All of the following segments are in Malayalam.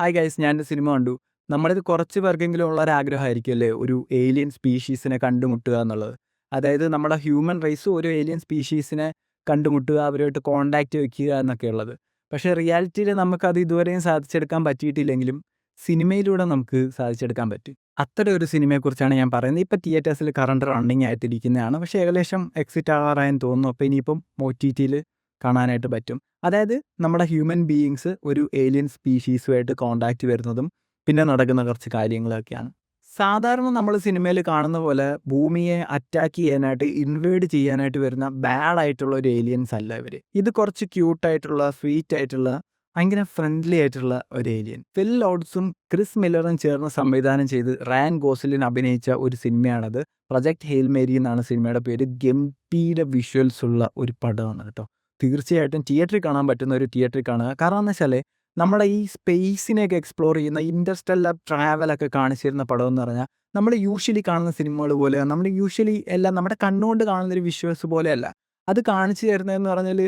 ഹായ് ഗൈസ്, ഞാനൊരു സിനിമ കണ്ടു. നമ്മളിത് കുറച്ച് പേർക്കെങ്കിലും ഉള്ളൊരാഗ്രഹമായിരിക്കുമല്ലേ ഒരു ഏലിയൻ സ്പീഷീസിനെ കണ്ടുമുട്ടുക എന്നുള്ളത്. അതായത് നമ്മുടെ ഹ്യൂമൻ റേസ് ഒരു ഏലിയൻ സ്പീഷീസിനെ കണ്ടുമുട്ടുക, അവരുമായിട്ട് കോൺടാക്റ്റ് വെക്കുക എന്നൊക്കെ ഉള്ളത്. പക്ഷേ റിയാലിറ്റിയിൽ നമുക്കത് ഇതുവരെയും സാധിച്ചെടുക്കാൻ പറ്റിയിട്ടില്ലെങ്കിലും സിനിമയിലൂടെ നമുക്ക് സാധിച്ചെടുക്കാൻ പറ്റും. അത്തരം ഒരു സിനിമയെക്കുറിച്ചാണ് ഞാൻ പറയുന്നത്. ഇപ്പോൾ തിയേറ്റേഴ്സിൽ കറണ്ട് റണ്ണിങ് ആയിട്ടിരിക്കുന്നതാണ്. പക്ഷേ ഏകദേശം എക്സിറ്റ് ആകാറായെന്ന് തോന്നുന്നു. അപ്പോൾ ഇനിയിപ്പം OTTയിൽ കാണാനായിട്ട് പറ്റും. അതായത് നമ്മുടെ ഹ്യൂമൻ ബീയിങ്സ് ഒരു ഏലിയൻ സ്പീഷീസുമായിട്ട് കോണ്ടാക്റ്റ് വരുന്നതും പിന്നെ നടക്കുന്ന കുറച്ച് കാര്യങ്ങളൊക്കെയാണ്. സാധാരണ നമ്മൾ സിനിമയിൽ കാണുന്ന പോലെ ഭൂമിയെ അറ്റാക്ക് ചെയ്യാനായിട്ട് ഇൻവേഡ് ചെയ്യാനായിട്ട് വരുന്ന ബാഡ് ആയിട്ടുള്ള ഒരു ഏലിയൻസ് അല്ല ഇവർ. ഇത് കുറച്ച് ക്യൂട്ടായിട്ടുള്ള സ്വീറ്റ് ആയിട്ടുള്ള ഭയങ്കര ഫ്രണ്ട്ലി ആയിട്ടുള്ള ഒരു ഏലിയൻ. ഫിൽ ലോഡ്സും ക്രിസ് മില്ലറും ചേർന്ന് സംവിധാനം ചെയ്ത് റയാൻ ഗോസ്ലിൻ അഭിനയിച്ച ഒരു സിനിമയാണത്. പ്രൊജക്ട് ഹെയിൽ മേരി എന്നാണ് സിനിമയുടെ പേര്. ഗംഭീര വിഷ്വൽസ് ഉള്ള ഒരു പടമാണ് കേട്ടോ. തീർച്ചയായിട്ടും തിയേറ്ററിൽ കാണാൻ പറ്റുന്ന ഒരു തിയേറ്ററിൽ കാണുക. കാരണം എന്ന് വെച്ചാൽ നമ്മുടെ ഈ സ്പേസിനെയൊക്കെ എക്സ്പ്ലോർ ചെയ്യുന്ന ഇൻ്റർസ്റ്റെല്ലർ ട്രാവലൊക്കെ കാണിച്ചിരുന്ന പടം എന്ന് പറഞ്ഞാൽ നമ്മൾ യൂഷ്വലി കാണുന്ന സിനിമകൾ പോലെയാണ്. നമ്മൾ യൂഷ്വലി എല്ലാം നമ്മുടെ കണ്ണുകൊണ്ട് കാണുന്നൊരു വിഷ്വൽസ് പോലെയല്ല അത് കാണിച്ചു തരുന്നതെന്ന് പറഞ്ഞാൽ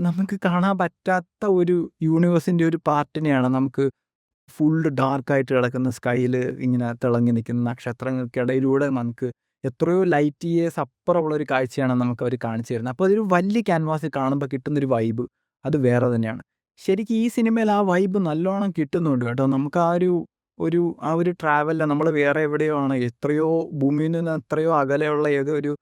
നമുക്ക് കാണാൻ പറ്റാത്ത ഒരു യൂണിവേഴ്സിൻ്റെ ഒരു പാർട്ടിനെയാണ് നമുക്ക് ഫുൾ ഡാർക്കായിട്ട് കിടക്കുന്ന സ്കൈയിൽ ഇങ്ങനെ തിളങ്ങി നിൽക്കുന്ന നക്ഷത്രങ്ങൾക്കിടയിലൂടെ നമുക്ക് എത്രയോ ലൈറ്റ് ഇയേഴ്സ് അപ്പുറമുള്ളൊരു കാഴ്ചയാണ് നമുക്ക് അവർ കാണിച്ചു തരുന്നത്. അപ്പോൾ അതൊരു വലിയ ക്യാൻവാസിൽ കാണുമ്പോൾ കിട്ടുന്നൊരു വൈബ് അത് വേറെ തന്നെയാണ്. ശരിക്കും ഈ സിനിമയിൽ ആ വൈബ് നല്ലോണം കിട്ടുന്നുണ്ട് കേട്ടോ. നമുക്ക് ആ ഒരു ട്രാവലിൽ നമ്മൾ വേറെ എവിടെയോ ആണ്, എത്രയോ ഭൂമിയിൽ നിന്ന് എത്രയോ അകലെയുള്ള ഏതോ ഒരു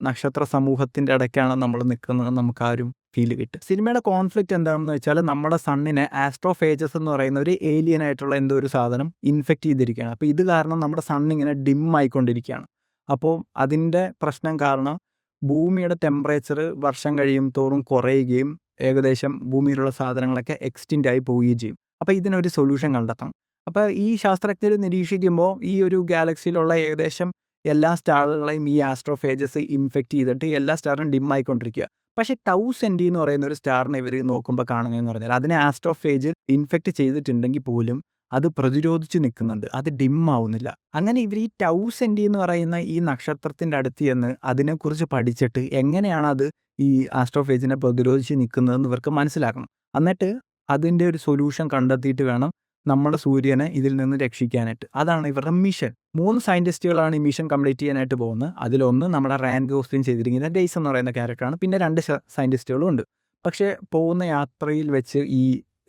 നക്ഷത്ര സമൂഹത്തിൻ്റെ ഇടയ്ക്കാണ് നമ്മൾ നിൽക്കുന്നത്. നമുക്ക് ആ ഒരു ഫീൽ കിട്ടും. സിനിമയുടെ കോൺഫ്ലിക്റ്റ് എന്താണെന്ന് വെച്ചാൽ നമ്മുടെ സണ്ണിനെ ആസ്ട്രോഫേജസ് എന്ന് പറയുന്ന ഒരു ഏലിയൻ ആയിട്ടുള്ള എന്തോ ഒരു സാധനം ഇൻഫെക്റ്റ് ചെയ്തിരിക്കുകയാണ്. അപ്പോൾ ഇത് കാരണം നമ്മുടെ സണ്ണിങ്ങനെ ഡിം ആയിക്കൊണ്ടിരിക്കുകയാണ്. അപ്പോൾ അതിൻ്റെ പ്രശ്നം കാരണം ഭൂമിയുടെ ടെമ്പറേച്ചർ വർഷം കഴിയും തോറും കുറയുകയും ഏകദേശം ഭൂമിയിലുള്ള സാധനങ്ങളൊക്കെ എക്സ്റ്റിൻ്റ് ആയി പോവുകയും ചെയ്യും. അപ്പോൾ ഇതിനൊരു സൊല്യൂഷൻ കണ്ടെത്തണം. അപ്പോൾ ഈ ശാസ്ത്രജ്ഞർ നിരീക്ഷിക്കുമ്പോൾ ഈ ഒരു ഗാലക്സിയിലുള്ള ഏകദേശം എല്ലാ സ്റ്റാറുകളെയും ഈ ആസ്ട്രോഫേജസ് ഇൻഫെക്റ്റ് ചെയ്തിട്ട് എല്ലാ സ്റ്റാറും ഡിം ആയിക്കൊണ്ടിരിക്കുക. പക്ഷേ ടൗ സെൻറ്റി എന്ന് പറയുന്ന ഒരു സ്റ്റാറിനെ ഇവർ നോക്കുമ്പോൾ കാണുന്നതെന്ന് പറഞ്ഞാൽ അതിനെ ആസ്ട്രോഫേജ് ഇൻഫെക്റ്റ് ചെയ്തിട്ടുണ്ടെങ്കിൽ പോലും അത് പ്രതിരോധിച്ച് നിൽക്കുന്നുണ്ട്, അത് ഡിം ആവുന്നില്ല. അങ്ങനെ ഇവർ ഈ ടൗ സെൻറ്റി എന്ന് പറയുന്ന ഈ നക്ഷത്രത്തിൻ്റെ അടുത്ത് ചെന്ന് അതിനെക്കുറിച്ച് പഠിച്ചിട്ട് എങ്ങനെയാണ് അത് ഈ ആസ്ട്രോഫേജിനെ പ്രതിരോധിച്ച് നിൽക്കുന്നതെന്ന് ഇവർക്ക് മനസ്സിലാക്കണം. എന്നിട്ട് അതിൻ്റെ ഒരു സൊല്യൂഷൻ കണ്ടെത്തിയിട്ട് വേണം നമ്മുടെ സൂര്യനെ ഇതിൽ നിന്ന് രക്ഷിക്കാനായിട്ട്. അതാണ് ഇവരുടെ മിഷൻ. 3 സയൻറ്റിസ്റ്റുകളാണ് ഈ മിഷൻ കംപ്ലീറ്റ് ചെയ്യാനായിട്ട് പോകുന്നത്. അതിലൊന്ന് നമ്മുടെ റയാൻ ഗോസ്ലിൻ ചെയ്തിരിക്കുന്ന ഡെയ്സ് എന്ന് പറയുന്ന ക്യാരക്ടറാണ്. പിന്നെ 2 സയൻറ്റിസ്റ്റുകളും ഉണ്ട്. പക്ഷേ പോകുന്ന യാത്രയിൽ വെച്ച് ഈ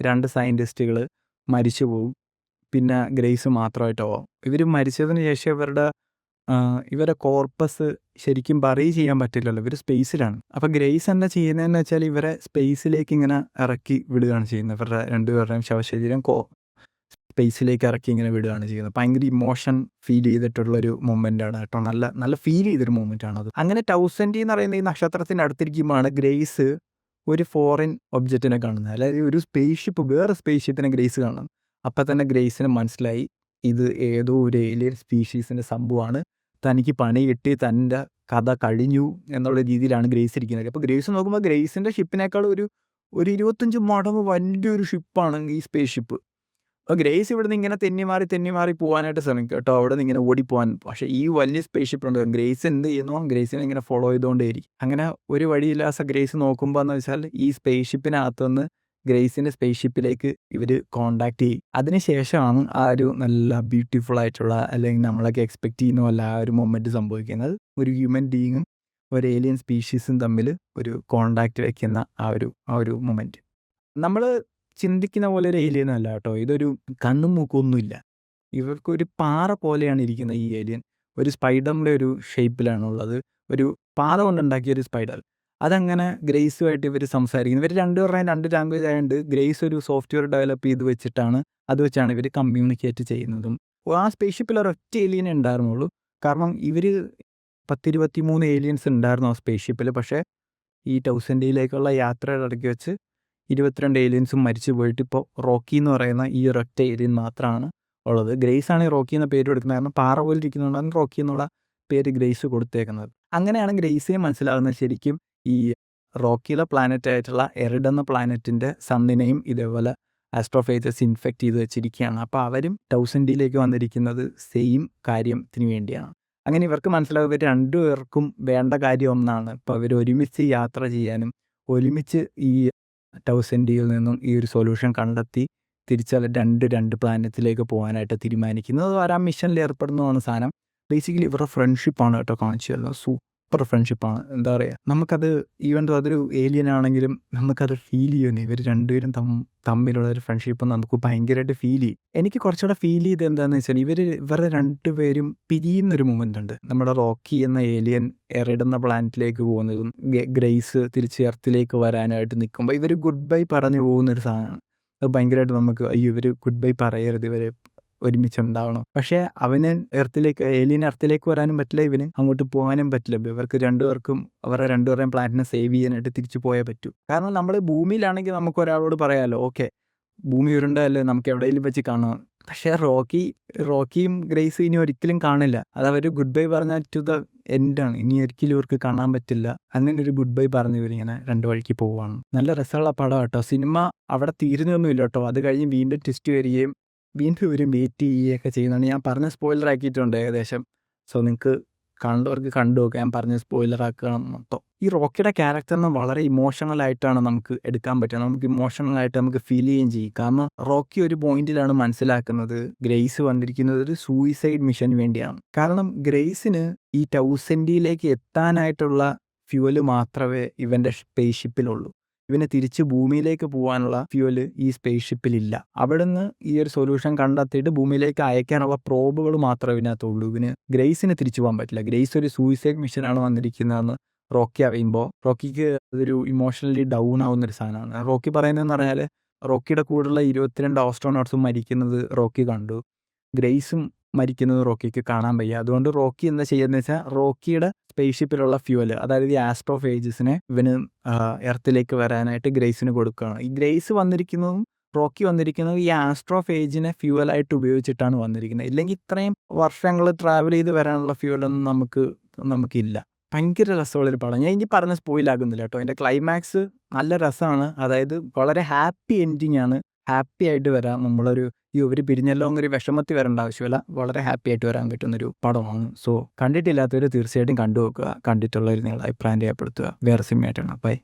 2 സയൻറ്റിസ്റ്റുകൾ മരിച്ചു പോകും. പിന്നെ ഗ്രേസ് മാത്രമായിട്ടാവും. ഇവർ മരിച്ചതിന് ശേഷം ഇവരുടെ കോർപ്പസ് ശരിക്കും ബറി ചെയ്യാൻ പറ്റില്ലല്ലോ, ഇവർ സ്പേസിലാണ്. അപ്പോൾ ഗ്രേസ് എന്താ ചെയ്യുന്നതെന്ന് വെച്ചാൽ ഇവരെ സ്പേസിലേക്ക് ഇങ്ങനെ ഇറക്കി വിടുകയാണ് ചെയ്യുന്നത്. ഇവരുടെ 2 പേരുടെയും ശവശരീരം സ്പേസിലേക്ക് ഇറക്കി ഇങ്ങനെ വിടുകയാണ് ചെയ്യുന്നത്. ഭയങ്കര ഇമോഷൻ ഫീൽ ചെയ്തിട്ടുള്ളൊരു മൊമെൻ്റാണ് കേട്ടോ. നല്ല നല്ല ഫീൽ ചെയ്തൊരു മൊമെൻ്റാണത്. അങ്ങനെ ടൗ സെൻറ്റി എന്ന് പറയുന്ന ഈ നക്ഷത്രത്തിൻ്റെ അടുത്തിരിക്കുമ്പോഴാണ് ഗ്രേസ് ഒരു ഫോറിൻ ഒബ്ജക്റ്റിനെ കാണുന്നത്. അതായത് ഒരു വേറെ സ്പേസ് ഷിപ്പിനെ ഗ്രേസ് കാണുന്നത്. അപ്പം തന്നെ ഗ്രേസിന് മനസ്സിലായി ഇത് ഏതോ ഒരു ഏലിയൻ സ്പീഷീസിൻ്റെ സംഭവമാണ്, തനിക്ക് പണി കിട്ടി, തൻ്റെ കഥ കഴിഞ്ഞു എന്നുള്ള രീതിയിലാണ് ഗ്രേസ് ഇരിക്കുന്നത്. അപ്പോൾ ഗ്രേസ് നോക്കുമ്പോൾ ഗ്രേസിൻ്റെ ഷിപ്പിനേക്കാൾ ഒരു 25 മടങ്ങ് വലിയൊരു ഷിപ്പാണ് ഈ സ്പേസ് ഷിപ്പ്. അപ്പോൾ ഗ്രേസ് ഇവിടുന്ന് ഇങ്ങനെ തെന്നി മാറി പോകാനായിട്ട് ശ്രമിക്കും കേട്ടോ, അവിടെ നിന്ന് ഇങ്ങനെ ഓടിപ്പോകാൻ. പക്ഷേ ഈ വലിയ സ്പേസ് ഷിപ്പ് ഉണ്ട്, ഗ്രേസ് എന്ത് ചെയ്യുന്നോ ഗ്രേസിനെ ഇങ്ങനെ ഫോളോ ചെയ്തുകൊണ്ടേയിരിക്കും. അങ്ങനെ ഒരു വഴിയില്ലാത്ത ഗ്രേസ് നോക്കുമ്പോൾ എന്ന് വെച്ചാൽ ഈ സ്പേസ് ഷിപ്പിനകത്തുനിന്ന് ഗ്രേസിൻ്റെ സ്പേസ് ഷിപ്പിലേക്ക് ഇവർ കോണ്ടാക്ട് ചെയ്യും. അതിനുശേഷമാണ് ആ ഒരു നല്ല ബ്യൂട്ടിഫുൾ ആയിട്ടുള്ള, അല്ലെങ്കിൽ നമ്മളൊക്കെ എക്സ്പെക്റ്റ് ചെയ്യുന്ന പോലെ ആ ഒരു മൊമെൻറ്റ് സംഭവിക്കുന്നത്. ഒരു ഹ്യൂമൻ ബീയിങ്ങും ഒരു ഏലിയൻ സ്പീഷീസും തമ്മിൽ ഒരു കോണ്ടാക്റ്റ് വയ്ക്കുന്ന ആ ഒരു മൊമെൻറ്റ്. നമ്മൾ ചിന്തിക്കുന്ന പോലെ ഒരു ഏലിയൻ അല്ല കേട്ടോ. ഇതൊരു കണ്ണും മൂക്കൊന്നുമില്ല. ഇവർക്കൊരു പാറ പോലെയാണ് ഇരിക്കുന്നത് ഈ ഏലിയൻ. ഒരു സ്പൈഡറിൻ്റെ ഒരു ഷേപ്പിലാണുള്ളത്. ഒരു പാറ കൊണ്ടുണ്ടാക്കിയ ഒരു സ്പൈഡർ. അതങ്ങനെ ഗ്രേസുമായിട്ട് ഇവർ സംസാരിക്കുന്നത്. ഇവർ 2 പേരുടെയും 2 ലാംഗ്വേജ് ആയതുകൊണ്ട് ഗ്രേസ് ഒരു സോഫ്റ്റ്വെയർ ഡെവലപ്പ് ചെയ്ത് വെച്ചാണ് ഇവർ കമ്മ്യൂണിക്കേറ്റ് ചെയ്യുന്നതും. ആ സ്പേസ് ഷിപ്പിൽ ഒരൊറ്റ ഏലിയനെ ഉണ്ടായിരുന്നുള്ളൂ. കാരണം ഇവർ 10-23 ഏലിയൻസ് ഉണ്ടായിരുന്നു ആ സ്പേസ് ഷിപ്പിൽ. പക്ഷേ ഈ ടൗ സെൻറ്റിയിലേക്കുള്ള യാത്രയുടെ ഇടയ്ക്ക് വെച്ച് 22 ഏലിയൻസും മരിച്ചു പോയിട്ട് ഇപ്പോൾ റോക്കി എന്ന് പറയുന്ന ഈ ഒരൊറ്റ ഏലിയൻ മാത്രമാണ് ഉള്ളത്. ഗ്രേസ് ആണ് ഈ റോക്കി എന്ന പേര് കൊടുക്കുന്നത്. കാരണം പാറ പോലെ ഇരിക്കുന്നതുകൊണ്ടാണ് റോക്കി എന്നുള്ള പേര് ഗ്രേസ് കൊടുത്തേക്കുന്നത്. അങ്ങനെയാണ് ഗ്രേസിനെ മനസ്സിലാകുന്നത് ശരിക്കും ഈ റോക്കിയിലെ പ്ലാനറ്റ് ആയിട്ടുള്ള എറിഡ് എന്ന പ്ലാനറ്റിൻ്റെ സണ്ണിനെയും ഇതേപോലെ ആസ്ട്രോഫേജസ് ഇൻഫെക്റ്റ് ചെയ്ത് വെച്ചിരിക്കുകയാണ്. അപ്പോൾ അവരും ടൗ സെൻറ്റിയിലേക്ക് വന്നിരിക്കുന്നത് സെയിം കാര്യത്തിന് വേണ്ടിയാണ്. അങ്ങനെ ഇവർക്ക് മനസ്സിലാകും ഇവർ 2 പേർക്കും വേണ്ട കാര്യം ഒന്നാണ്. അപ്പോൾ അവർ ഒരുമിച്ച് യാത്ര ചെയ്യാനും ഒരുമിച്ച് ഈ ടൗ സെൻറ്റിയിൽ നിന്നും ഈ ഒരു സൊല്യൂഷൻ കണ്ടെത്തി തിരിച്ച് രണ്ട് പ്ലാനറ്റിലേക്ക് പോകാനായിട്ട് തീരുമാനിക്കുന്നത്. അവർ ആ മിഷനിൽ ഏർപ്പെടുന്നതാണ് സാധനം. ബേസിക്കലി ഇവരുടെ ഫ്രണ്ട്ഷിപ്പാണ് കേട്ടോ കാണിച്ചു തരുന്നത്. സൂപ്പർ ഫ്രണ്ട്ഷിപ്പാണ്. എന്താ പറയുക, നമുക്കത് ഈവൻ ദോ അതൊരു ഏലിയൻ ആണെങ്കിലും നമുക്കത് ഫീൽ ചെയ്യുന്നു. ഇവർ രണ്ടുപേരും തമ്മിലുള്ള ഒരു ഫ്രണ്ട്ഷിപ്പ് നമുക്ക് ഭയങ്കരമായിട്ട് ഫീൽ ചെയ്യും. എനിക്ക് കുറച്ചുകൂടെ ഫീൽ ചെയ്ത് എന്താണെന്ന് വെച്ചാൽ ഇവരുടെ രണ്ടുപേരും പിരിയുന്നൊരു മൊമെൻ്റ് ഉണ്ട്. നമ്മുടെ റോക്കി എന്ന ഏലിയൻ എറിടുന്ന പ്ലാനറ്റിലേക്ക് പോകുന്നതും ഗ്രേസ് തിരിച്ച് എർത്തിലേക്ക് വരാനായിട്ട് നിൽക്കുമ്പോൾ ഇവർ ഗുഡ് ബൈ പറഞ്ഞു പോകുന്നൊരു സാധനമാണ്. അത് ഭയങ്കരമായിട്ട് നമുക്ക് അയ്യോ ഇവർ ഗുഡ് ബൈ പറയരുത്, ഇവർ ഒരുമിച്ചുണ്ടാവണം. പക്ഷേ അവന് ഏലിയൻ എർത്തിലേക്ക് വരാനും പറ്റില്ല, ഇവന് അങ്ങോട്ട് പോകാനും പറ്റില്ല. ഇവർക്ക് രണ്ടുപേർക്കും അവരുടെ രണ്ടുപേരുടെയും പ്ലാനറ്റിനെ സേവ് ചെയ്യാനായിട്ട് തിരിച്ചു പോയേ പറ്റൂ. കാരണം നമ്മൾ ഭൂമിയിലാണെങ്കിൽ നമുക്ക് ഒരാളോട് പറയാമല്ലോ, ഓക്കെ ഭൂമി ഉരുണ്ടല്ലേ, നമുക്ക് എവിടെയെങ്കിലും വെച്ച് കാണാം. പക്ഷേ റോക്കിയും ഗ്രേസും ഇനി ഒരിക്കലും കാണില്ല. അത് അവർ ഗുഡ് ബൈ പറഞ്ഞാൽ ടു ദ എൻഡാണ്. ഇനി ഒരിക്കലും ഇവർക്ക് കാണാൻ പറ്റില്ല. അങ്ങനെ ഒരു ഗുഡ് ബൈ പറഞ്ഞ് ഇവരിങ്ങനെ രണ്ട് വഴിക്ക് പോവാണ്. നല്ല രസമുള്ള പടം കേട്ടോ. സിനിമ അവിടെ തീരുന്നൊന്നുമില്ല കേട്ടോ. അത് കഴിഞ്ഞ് വീണ്ടും ട്വിസ്റ്റ് വരികയും വീണ്ടും ഇവർ വെയിറ്റ് ചെയ്യുകയൊക്കെ ചെയ്യുന്നതാണ്. ഞാൻ പറഞ്ഞ സ്പോയിലർ ആക്കിയിട്ടുണ്ട് ഏകദേശം. സോ നിങ്ങൾക്ക് കണ്ടവർക്ക് കണ്ടു നോക്കാം. ഞാൻ പറഞ്ഞ സ്പോയിലർ ആക്കുകയാണ് മൊത്തം. ഈ റോക്കിയുടെ ക്യാരക്ടറിനെ വളരെ ഇമോഷണൽ ആയിട്ടാണ് നമുക്ക് എടുക്കാൻ പറ്റുക. നമുക്ക് ഇമോഷണൽ ആയിട്ട് നമുക്ക് ഫീൽ ചെയ്യുകയും ചെയ്യും. കാരണം റോക്കി ഒരു പോയിന്റിലാണ് മനസ്സിലാക്കുന്നത് ഗ്രേസ് വന്നിരിക്കുന്നത് ഒരു സൂയിസൈഡ് മിഷന് വേണ്ടിയാണ്. കാരണം ഗ്രേസിന് ഈ ടൗസൻഡിയിലേക്ക് എത്താനായിട്ടുള്ള ഫ്യൂവല് മാത്രമേ ഇവൻ്റെ സ്പേസ് ഷിപ്പിലുള്ളൂ. ഇവന് തിരിച്ച് ഭൂമിയിലേക്ക് പോകാനുള്ള ഫ്യൂവല് ഈ സ്പേസ് ഷിപ്പിലില്ല. അവിടുന്ന് ഈ ഒരു സൊല്യൂഷൻ കണ്ടെത്തിയിട്ട് ഭൂമിയിലേക്ക് അയക്കാനുള്ള പ്രോബുകൾ മാത്രമേ ഇതിനകത്തുള്ളൂ. ഇവന് ഗ്രേസിന് തിരിച്ചു പോകാൻ പറ്റില്ല. ഗ്രേസ് ഒരു സൂയിസൈഡ് മിഷനാണ് വന്നിരിക്കുന്നതെന്ന് റോക്കി അറിയുമ്പോൾ റോക്കിക്ക് അതൊരു ഇമോഷണലി ഡൗൺ ആവുന്നൊരു സാധനമാണ്. റോക്കി പറയുന്നതെന്ന് പറഞ്ഞാൽ റോക്കിയുടെ കൂടെയുള്ള 22 ആസ്ട്രോനോട്ട്സും മരിക്കുന്നത് റോക്കി കണ്ടു, ഗ്രേസും മരിക്കുന്നത് റോക്കിക്ക് കാണാൻ വയ്യ. അതുകൊണ്ട് റോക്കി എന്താ ചെയ്യുന്നത് വെച്ചാൽ റോക്കിയുടെ സ്പേസ് ഷിപ്പിലുള്ള ഫ്യൂവൽ, അതായത് ഈ ആസ്ട്രോഫേജസിനെ ഇവന് എർത്തിലേക്ക് വരാനായിട്ട് ഗ്രേസിന് കൊടുക്കുകയാണ്. ഈ ഗ്രേസ് വന്നിരിക്കുന്നതും റോക്കി വന്നിരിക്കുന്നത് ഈ ആസ്ട്രോഫേജിനെ ഫ്യൂവലായിട്ട് ഉപയോഗിച്ചിട്ടാണ് വന്നിരിക്കുന്നത്. ഇല്ലെങ്കിൽ ഇത്രയും വർഷങ്ങൾ ട്രാവൽ ചെയ്ത് വരാനുള്ള ഫ്യൂവലൊന്നും നമുക്കില്ല. ഭയങ്കര രസമുള്ളൊരു പടം. ഞാൻ ഇനി പറഞ്ഞ സ്പോയിലാകുന്നില്ല കേട്ടോ. അതിൻ്റെ ക്ലൈമാക്സ് നല്ല രസമാണ്. അതായത് വളരെ ഹാപ്പി എൻഡിങ് ആണ്. ഹാപ്പി ആയിട്ട് വരാം. നമ്മളൊരു ഇവർ പിരിഞ്ഞല്ലോ എന്നൊരു വിഷമത്തിൽ വരേണ്ട ആവശ്യമില്ല. വളരെ ഹാപ്പി ആയിട്ട് വരാൻ പറ്റുന്നൊരു പടമാണ്. സോ കണ്ടിട്ടില്ലാത്തവർ തീർച്ചയായിട്ടും കണ്ടു നോക്കുക. കണ്ടിട്ടുള്ളവർ നിങ്ങളുടെ അഭിപ്രായം രേഖപ്പെടുത്തുക. വേറെ സിനിമയായിട്ടാണ്. ബൈ.